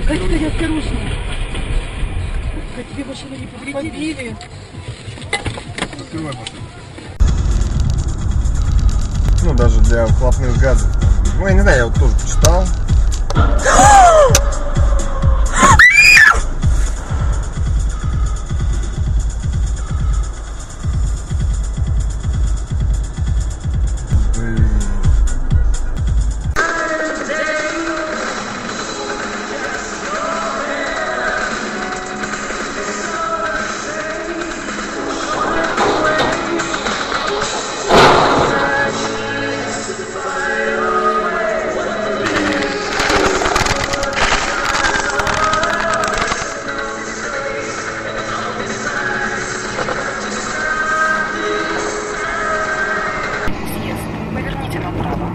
Катя, осторожно. Катя, тебе машину не побили. Открывай машину. Ну, даже для выхлопных газов. Ну, я не знаю, я вот тоже почитал. Поверните направо.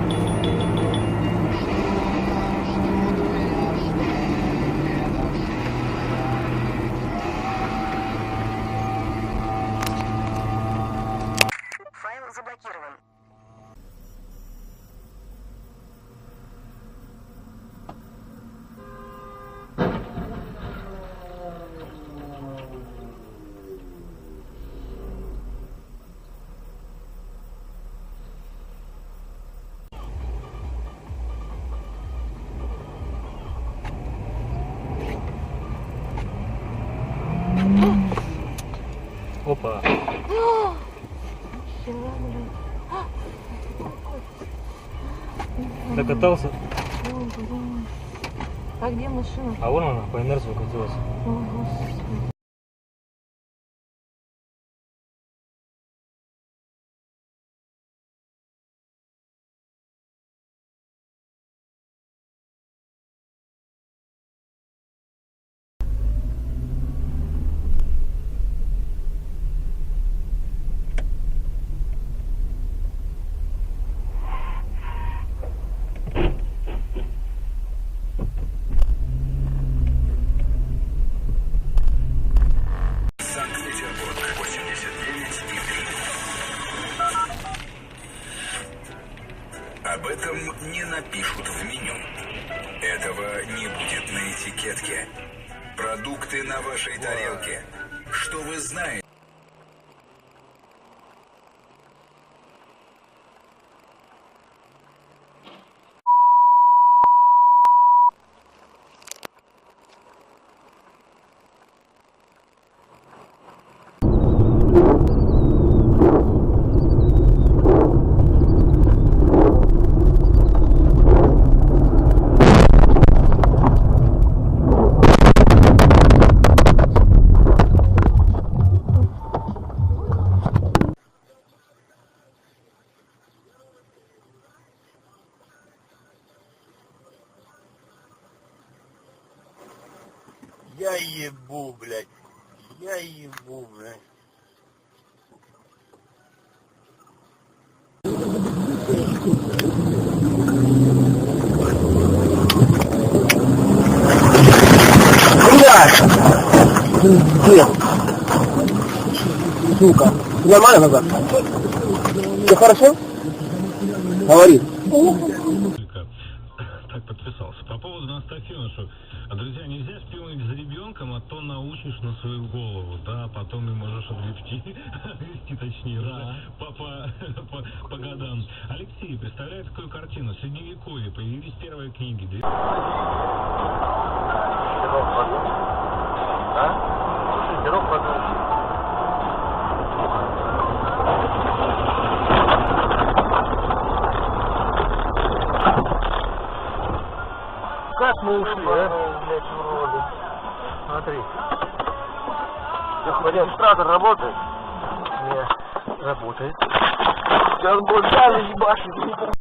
Файл заблокирован. Опа. Докатался. А где машина? А вон она по инерции укатилась. О, Господи. Санкт-Петербург, 89,3. Об этом не напишут в меню. Этого не будет на этикетке. Продукты на вашей тарелке. Что вы знаете? Я ебу, блядь. Я ебу, блядь. Пиздец. Сука. Нормально назад? Все хорошо? Говори. Так подписался. По поводу Настафина, что, друзья, нельзя шпионить за ребенком, а то научишь на свою голову, да, потом и можешь отвести, точнее, да, по годам. Алексей представляет такую картину. В Средневековье появились первые книги. Как мы ушли, а? Блядь, уроды. Смотри. Регистратор работает? Нет, работает. Сейчас будет даже ебашить.